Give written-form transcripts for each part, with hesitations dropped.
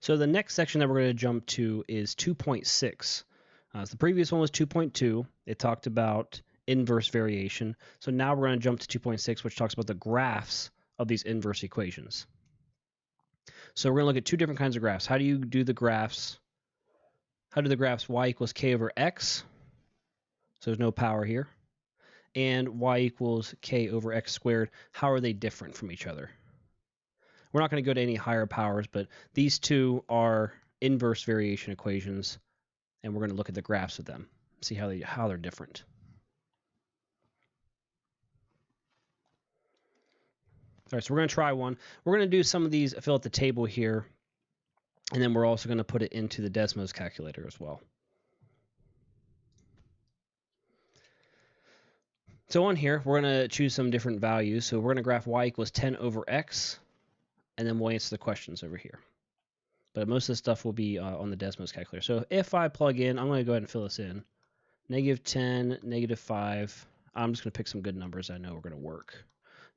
So the next section that we're going to jump to is 2.6. So the previous one was 2.2. It talked about inverse variation. So now we're going to jump to 2.6, which talks about the graphs of these inverse equations. So we're going to look at two different kinds of graphs. How do you do the graphs? How do the graphs y equals k over x? So there's no power here. And y equals k over x squared. How are they different from each other? We're not going to go to any higher powers, but these two are inverse variation equations, and we're going to look at the graphs of them, see how they're different. All right, so we're going to try one. We're going to do some of these, fill out the table here, and then we're also going to put it into the Desmos calculator as well. So on here, we're going to choose some different values. So we're going to graph y equals 10 over x, and then we'll answer the questions over here. But most of the stuff will be on the Desmos calculator. So if I plug in, I'm going to go ahead and fill this in. -10, -5. I'm just going to pick some good numbers I know are going to work.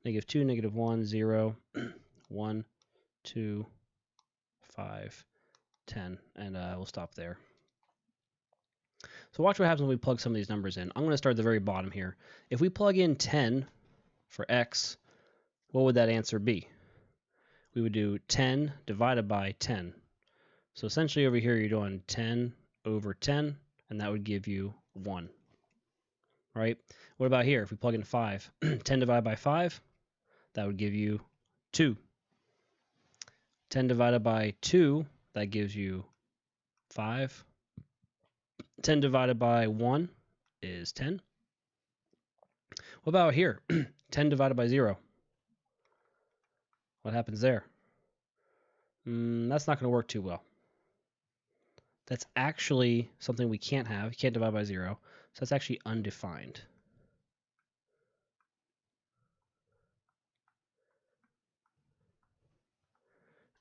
-2, -1, 0, 1, 2, 5, 10, and we'll stop there. So watch what happens when we plug some of these numbers in. I'm going to start at the very bottom here. If we plug in 10 for x, what would that answer be? We would do 10 divided by 10. So essentially over here you're doing 10 over 10, and that would give you 1. Right? What about here? If we plug in 5, 10 divided by 5, that would give you 2. 10 divided by 2, that gives you 5. 10 divided by 1 is 10. What about here? 10 divided by 0. What happens there? That's not going to work too well. That's actually something we can't have. You can't divide by 0. So that's actually undefined.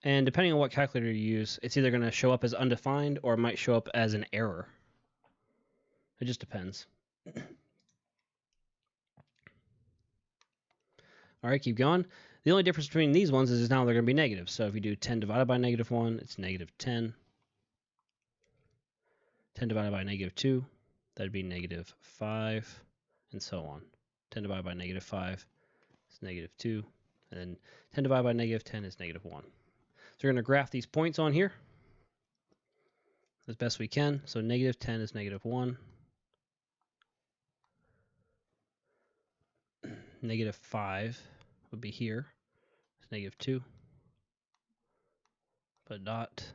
And depending on what calculator you use, it's either going to show up as undefined or it might show up as an error. It just depends. All right, keep going. The only difference between these ones is now they're going to be negative. So if you do 10 divided by -1, it's -10. 10 divided by -2, that'd be -5, and so on. 10 divided by -5 is -2, and then 10 divided by -10 is -1. So we're going to graph these points on here as best we can. So -10 is -1. -5 would be here. It's -2. Put a dot.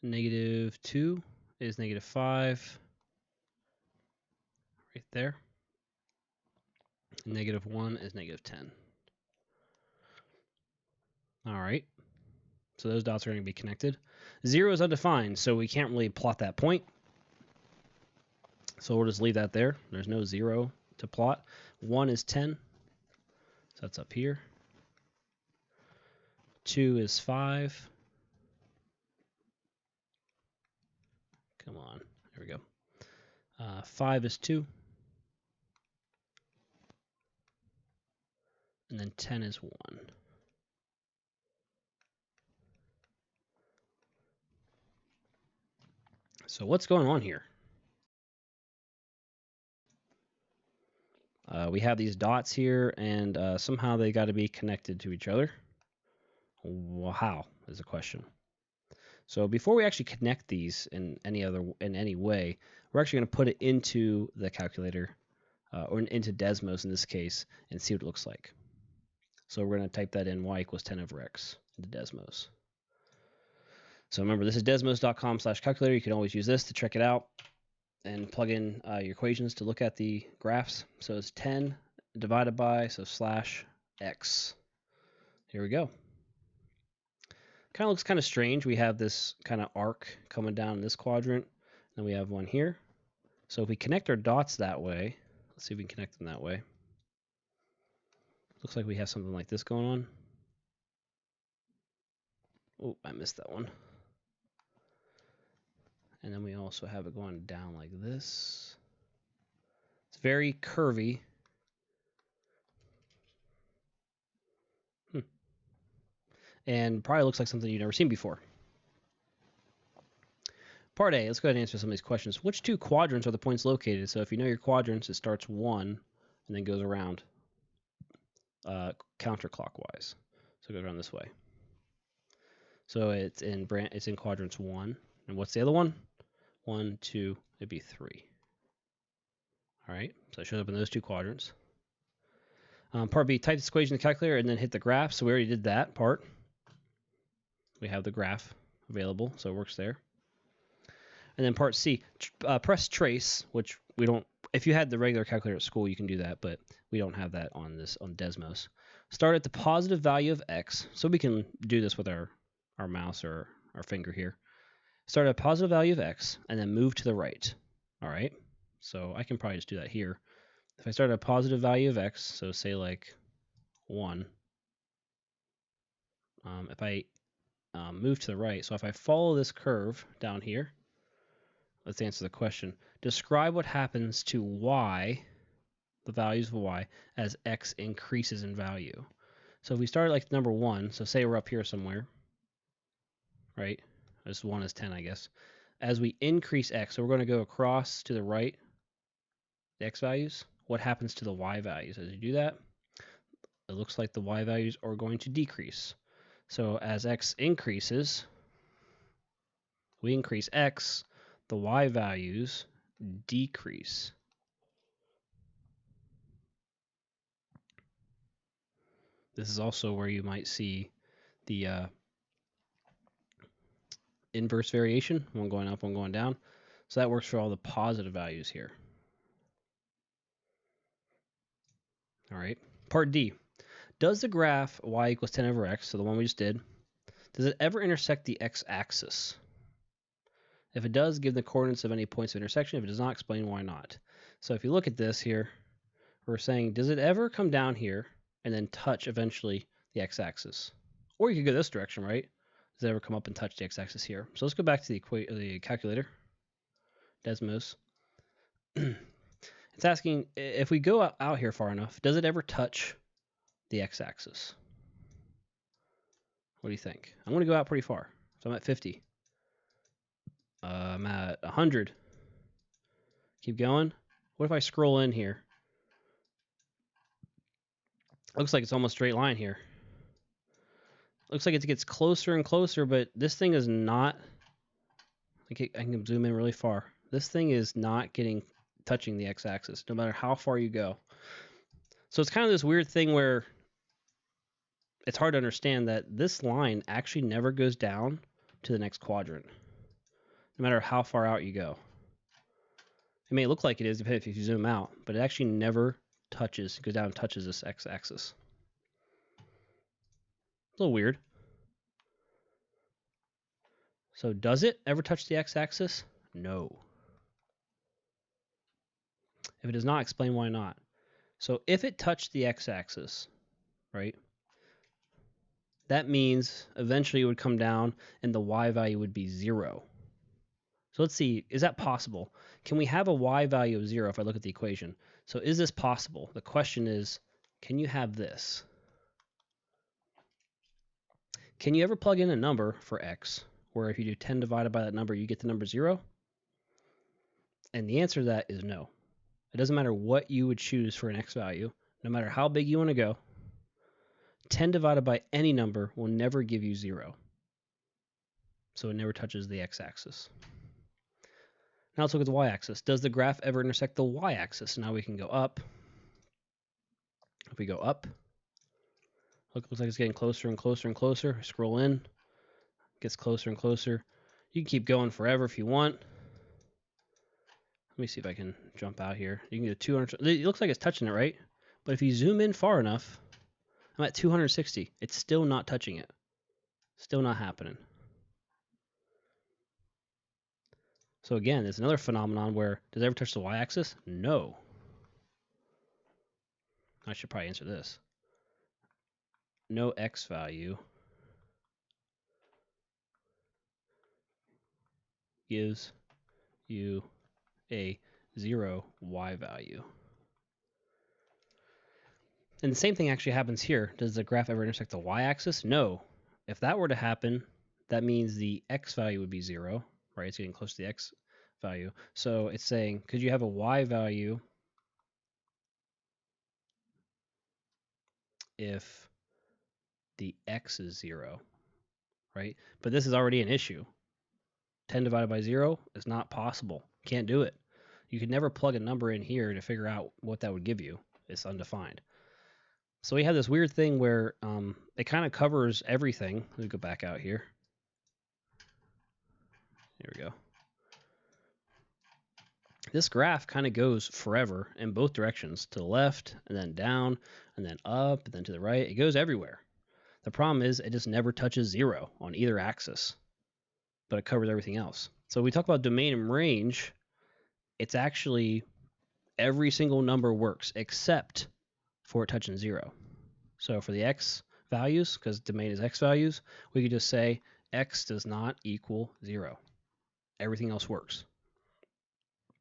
-2 is -5. Right there. -1 is -10. All right. So those dots are going to be connected. 0 is undefined, so we can't really plot that point. So we'll just leave that there. There's no 0 to plot. 1 is 10. So that's up here. 2 is 5. Come on. There we go. 5 is 2. And then 10 is 1. So what's going on here? We have these dots here, and somehow they got to be connected to each other. Well, how is the question. So before we actually connect these in any way, we're actually going to put it into the calculator, or into Desmos in this case, and see what it looks like. So we're going to type that in, y equals 10 over x into Desmos. So remember, this is desmos.com/calculator. You can always use this to check it out and plug in your equations to look at the graphs. So it's 10 divided by, so /x. Here we go. Kind of looks kind of strange. We have this kind of arc coming down in this quadrant, and we have one here. So if we connect our dots that way, let's see if we can connect them that way. Looks like we have something like this going on. Oh, I missed that one. And then we also have it going down like this. It's very curvy. And probably looks like something you've never seen before. Part A, let's go ahead and answer some of these questions. Which two quadrants are the points located? So if you know your quadrants, it starts 1 and then goes around counterclockwise. So it goes around this way. So it's in quadrants 1. And what's the other one? 1, 2, it'd be 3. All right, so it shows up in those two quadrants. Part B, type this equation in the calculator and then hit the graph. So we already did that part. We have the graph available, so it works there. And then part C, press trace, which we don't, if you had the regular calculator at school, you can do that, but we don't have that on Desmos. Start at the positive value of x, so we can do this with our mouse or our finger here. Start at a positive value of x, and then move to the right. All right, so I can probably just do that here. If I start at a positive value of x, so say like 1, if I move to the right, so if I follow this curve down here, let's answer the question. Describe what happens to y, the values of y, as x increases in value. So if we start like number 1, so say we're up here somewhere, right? This 1 is 10, I guess. As we increase x, so we're going to go across to the right, the x values. What happens to the y values as you do that? It looks like the y values are going to decrease. So as x increases, we increase x, the y values decrease. This is also where you might see the inverse variation, one going up, one going down. So that works for all the positive values here. All right, part D. Does the graph y equals 10 over x, so the one we just did, does it ever intersect the x-axis? If it does, give the coordinates of any points of intersection. If it does not, explain why not. So if you look at this here, we're saying, does it ever come down here and then touch eventually the x-axis? Or you could go this direction, right? Does it ever come up and touch the x-axis here? So let's go back to the calculator, Desmos. It's asking, if we go out here far enough, does it ever touch the x-axis? What do you think? I'm going to go out pretty far. So I'm at 50. I'm at 100. Keep going. What if I scroll in here? Looks like it's almost straight line here. Looks like it gets closer and closer, but this thing is not. I can zoom in really far. This thing is not touching the x-axis, no matter how far you go. So it's kind of this weird thing where it's hard to understand that this line actually never goes down to the next quadrant, no matter how far out you go. It may look like it is if you zoom out, but it actually never goes down and touches this x-axis. A little weird. So does it ever touch the x-axis? No. If it does not, explain why not. So if it touched the x-axis, right, that means eventually it would come down and the y value would be 0. So let's see, is that possible? Can we have a y value of 0 if I look at the equation? So is this possible? The question is, can you have this? Can you ever plug in a number for x where if you do 10 divided by that number, you get the number 0? And the answer to that is no. It doesn't matter what you would choose for an x value, no matter how big you want to go, 10 divided by any number will never give you 0. So it never touches the x-axis. Now let's look at the y-axis. Does the graph ever intersect the y-axis? Now we can go up. If we go up, looks like it's getting closer and closer and closer. Scroll in, gets closer and closer. You can keep going forever if you want. Let me see if I can jump out here. You can get 200. It looks like it's touching it, right? But if you zoom in far enough, I'm at 260. It's still not touching it. Still not happening. So again, there's another phenomenon where, does it ever touch the y-axis? No. I should probably answer this. No x value gives you a 0 y value. And the same thing actually happens here. Does the graph ever intersect the y-axis? No. If that were to happen, that means the x value would be 0 right? It's getting close to the x value. So it's saying, could you have a y value if the x is 0, right? But this is already an issue. 10 divided by 0 is not possible. Can't do it. You could never plug a number in here to figure out what that would give you. It's undefined. So we have this weird thing where it kind of covers everything. Let me go back out here. Here we go. This graph kind of goes forever in both directions, to the left and then down and then up and then to the right. It goes everywhere. The problem is it just never touches 0 on either axis, but it covers everything else. So we talk about domain and range. It's actually every single number works except for it touching 0. So for the x values, because domain is x values, we could just say x does not equal 0. Everything else works.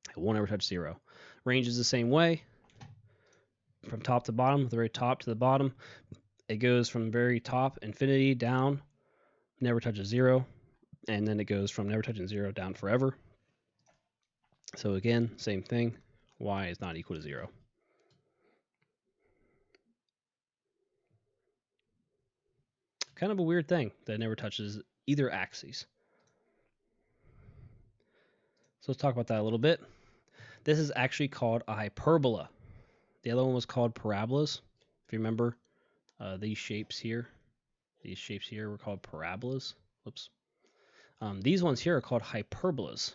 It won't ever touch 0. Range is the same way. From top to bottom, the very top to the bottom, it goes from very top, infinity, down, never touches 0. And then it goes from never touching 0 down forever. So again, same thing. Y is not equal to 0. Kind of a weird thing that never touches either axis. So let's talk about that a little bit. This is actually called a hyperbola. The other one was called parabolas. If you remember, these shapes here were called parabolas. Whoops. These ones here are called hyperbolas.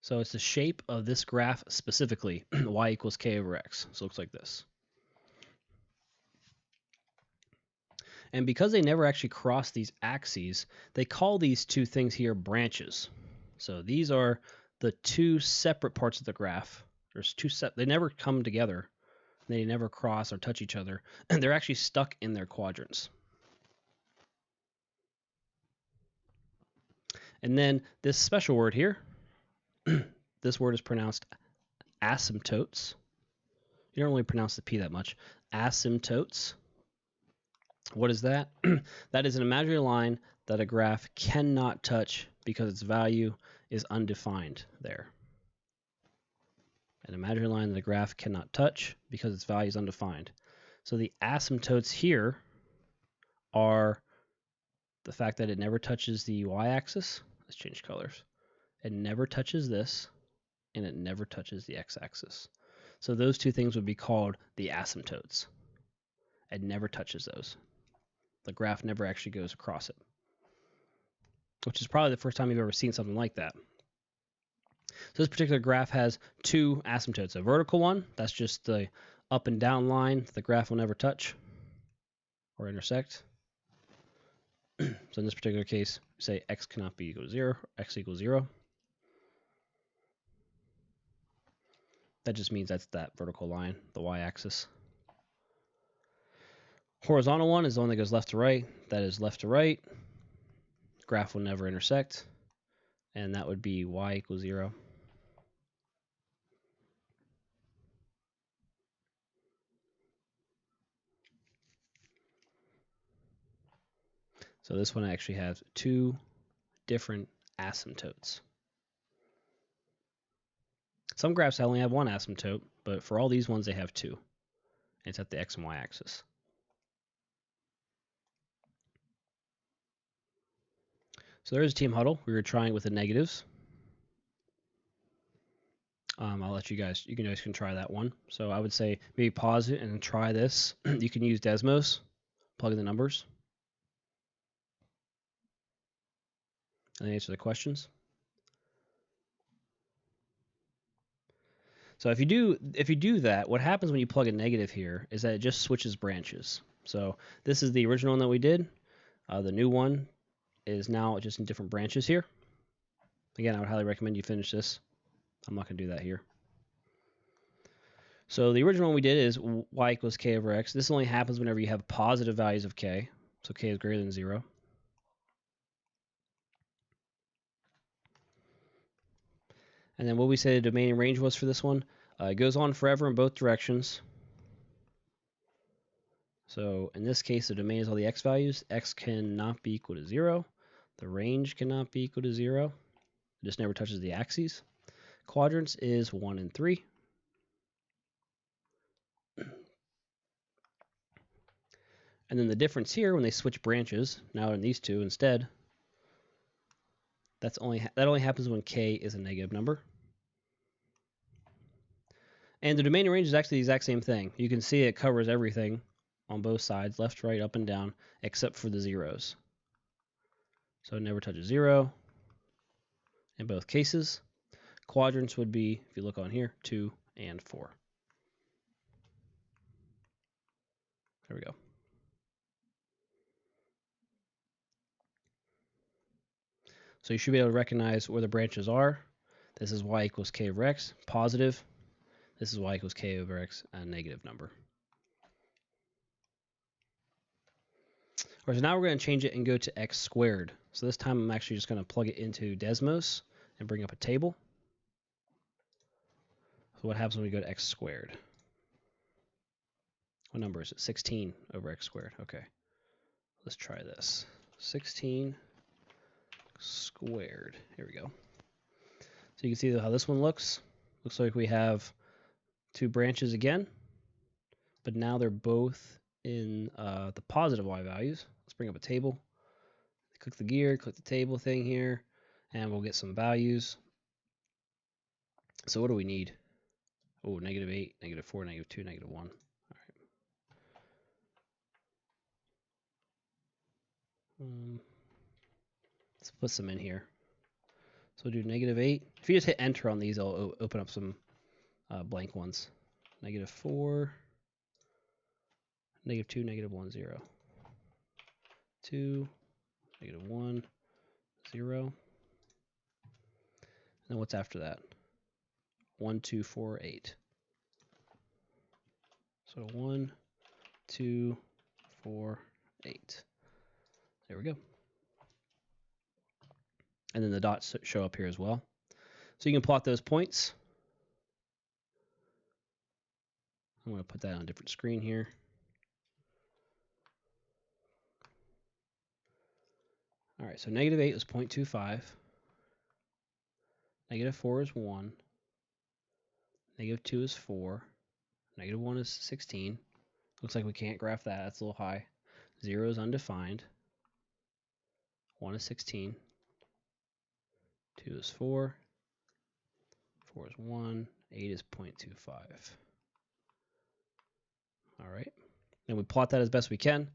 So it's the shape of this graph specifically, y equals k over x. So it looks like this. And because they never actually cross these axes, they call these two things here branches. So these are the two separate parts of the graph. There's they never come together. They never cross or touch each other. And they're actually stuck in their quadrants. And then this special word here, this word is pronounced asymptotes. You don't really pronounce the P that much. Asymptotes. What is that? That is an imaginary line that a graph cannot touch because its value is undefined there. An imaginary line that a graph cannot touch because its value is undefined. So the asymptotes here are the fact that it never touches the y-axis. Let's change colors. It never touches this, and it never touches the x-axis. So those two things would be called the asymptotes. It never touches those. The graph never actually goes across it, which is probably the first time you've ever seen something like that. So this particular graph has two asymptotes. A vertical one, that's just the up and down line the graph will never touch or intersect. So in this particular case, we say x cannot be equal to 0, x equals 0. That just means that's that vertical line, the y-axis. Horizontal one is the one that goes left to right. That is left to right. Graph will never intersect. And that would be y equals 0. So this one actually has two different asymptotes. Some graphs only have one asymptote, but for all these ones, they have two. It's at the x and y axis. So there's a team huddle. We were trying with the negatives. I'll let you guys can try that one. So I would say maybe pause it and try this. You can use Desmos, plug in the numbers, and answer the questions. So if you do that, what happens when you plug a negative here is that it just switches branches. So this is the original one that we did. The new one is now just in different branches here. Again, I would highly recommend you finish this. I'm not going to do that here. So the original one we did is y equals k over x. This only happens whenever you have positive values of k. So k is greater than 0. And then what we say the domain and range was for this one, it goes on forever in both directions. So in this case, the domain is all the x values. X cannot be equal to 0. The range cannot be equal to 0. It just never touches the axes. Quadrants is 1 and 3. And then the difference here, when they switch branches, now in these two instead, that only happens when k is a negative number. And the domain and range is actually the exact same thing. You can see it covers everything on both sides, left, right, up, and down, except for the zeros. So it never touches 0 in both cases. Quadrants would be, if you look on here, 2 and 4. There we go. So you should be able to recognize where the branches are. This is y equals k over x, positive. This is y equals k over x, a negative number. All right, so now we're going to change it and go to x squared. So this time I'm actually just going to plug it into Desmos and bring up a table. So what happens when we go to x squared? What number is it? 16 over x squared. Okay. Let's try this. 16 squared. Here we go. So you can see how this one looks. Looks like we have two branches again, but now they're both in the positive y values. Let's bring up a table. Click the gear, click the table thing here, and we'll get some values. So what do we need? Oh, -8, -4, -2, -1. All right. Let's put some in here. So we'll do -8. If you just hit enter on these, I'll open up some blank ones. -4, -2, -1, 0. 2, -1, 0. And then what's after that? 1, 2, 4, 8. So 1, 2, 4, 8. There we go. And then the dots show up here as well. So you can plot those points. I'm going to put that on a different screen here. All right, so -8 is 0.25. -4 is 1. -2 is 4. -1 is 16. Looks like we can't graph that. That's a little high. 0 is undefined. 1 is 16. 2 is 4. 4 is 1. 8 is 0.25. All right. And we plot that as best we can.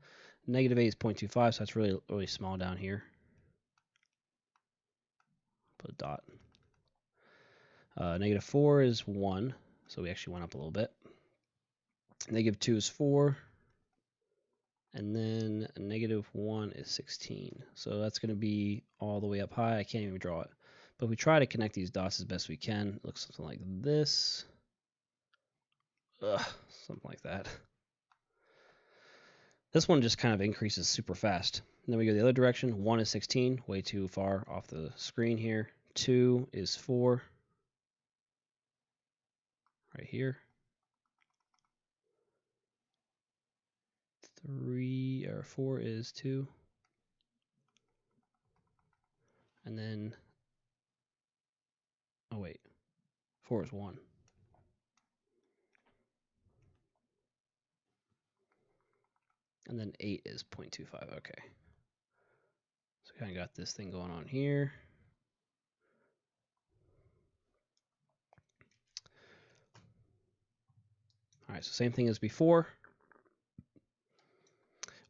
-8 is 0.25, so that's really small down here. Put a dot. -4 is 1, so we actually went up a little bit. -2 is 4. And then -1 is 16. So that's going to be all the way up high. I can't even draw it. But we try to connect these dots as best we can. It looks something like this. Something like that. This one just kind of increases super fast. And then we go the other direction. 1 is 16, way too far off the screen here. 2 is 4. Right here. 4 is 2. And then, oh wait, 4 is 1. And then 8 is 0.25. Okay. So kind of got this thing going on here. All right, so same thing as before.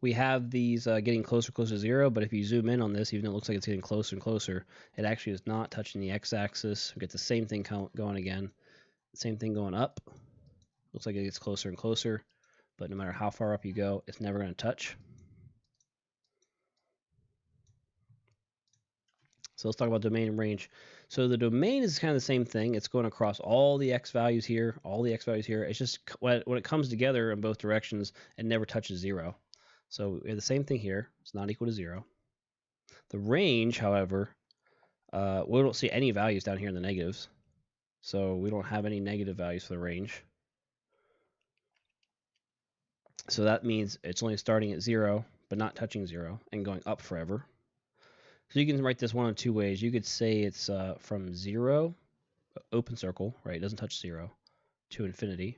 We have these getting closer to 0, but if you zoom in on this, even though it looks like it's getting closer and closer, it actually is not touching the x-axis. We get the same thing going again. Same thing going up. Looks like it gets closer and closer, but no matter how far up you go, it's never going to touch. So let's talk about domain and range. So the domain is kind of the same thing. It's going across all the x values here, all the x values here. It's just when it comes together in both directions, it never touches 0. So we have the same thing here. It's not equal to 0. The range, however, we don't see any values down here in the negatives. So we don't have any negative values for the range. So that means it's only starting at 0, but not touching 0, and going up forever. So you can write this one of two ways. You could say it's from 0, open circle, right? It doesn't touch 0, to infinity.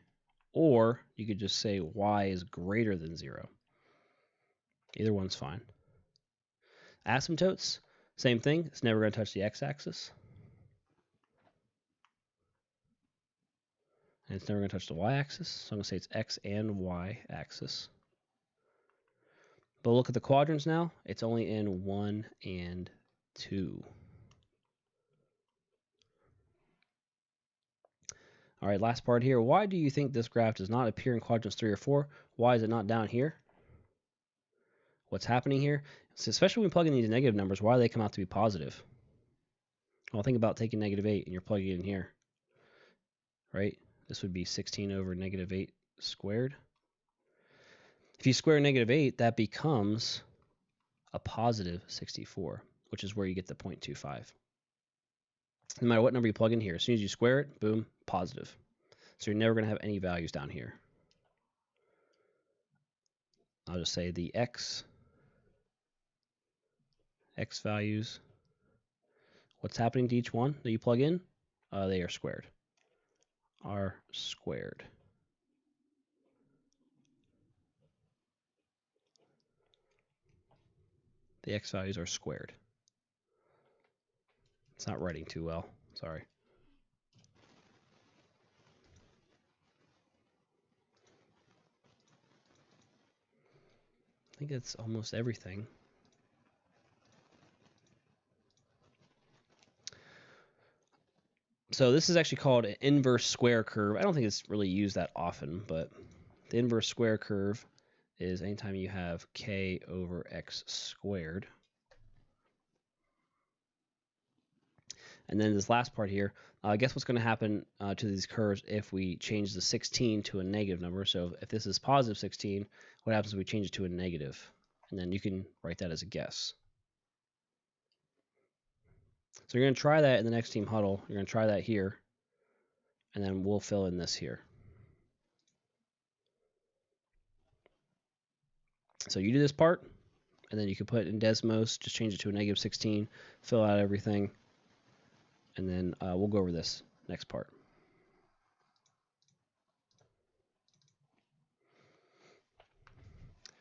Or you could just say y is greater than 0. Either one's fine. Asymptotes, same thing. It's never going to touch the x-axis. And it's never going to touch the y-axis. So I'm going to say it's x and y-axis. But look at the quadrants now. It's only in 1 and 2. All right, last part here. Why do you think this graph does not appear in quadrants 3 or 4? Why is it not down here? What's happening here? So especially when we plug in these negative numbers, why do they come out to be positive? Well, think about taking -8 and you're plugging it in here, right? This would be 16 over -8 squared. If you square -8, that becomes a positive 64, which is where you get the 0.25. No matter what number you plug in here, as soon as you square it, boom, positive. So you're never going to have any values down here. I'll just say the x values, what's happening to each one that you plug in? They are squared. Are squared. The x values are squared. It's not writing too well. Sorry. I think that's almost everything. So this is actually called an inverse square curve. I don't think it's really used that often, but the inverse square curve is anytime you have k over x squared. And then this last part here, guess what's going to happen to these curves if we change the 16 to a negative number? So if this is positive 16, what happens if we change it to a negative? And then you can write that as a guess. So you're going to try that in the next team huddle. You're going to try that here. And then we'll fill in this here. So you do this part, and then you can put in Desmos, just change it to a -16, fill out everything, and then we'll go over this next part.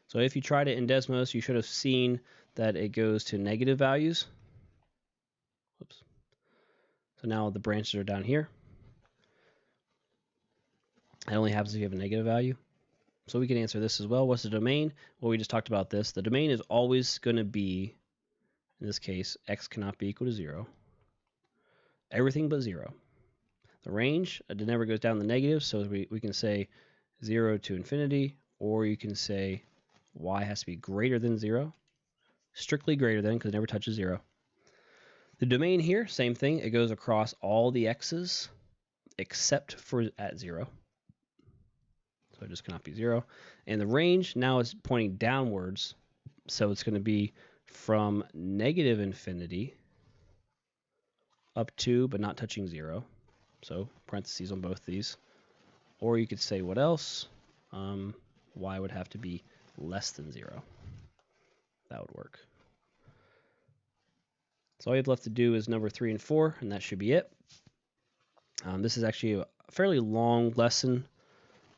So if you tried it in Desmos, you should have seen that it goes to negative values. Oops. So now the branches are down here. It only happens if you have a negative value. So we can answer this as well. What's the domain? Well, we just talked about this. The domain is always going to be, in this case, x cannot be equal to 0. Everything but 0. The range, it never goes down the negative, so we can say 0 to infinity, or you can say y has to be greater than 0. Strictly greater than, because it never touches 0. The domain here, same thing. It goes across all the x's except for at 0. So it just cannot be 0. And the range now is pointing downwards, so it's going to be from negative infinity up to, but not touching 0. So parentheses on both these. Or you could say what else? Y would have to be less than 0. That would work. So all you have left to do is number 3 and 4, and that should be it. This is actually a fairly long lesson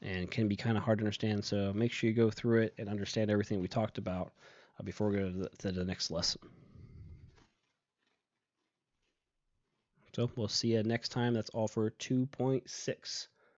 and can be kind of hard to understand, so make sure you go through it and understand everything we talked about before we go to the next lesson. So we'll see you next time. That's all for 2.6.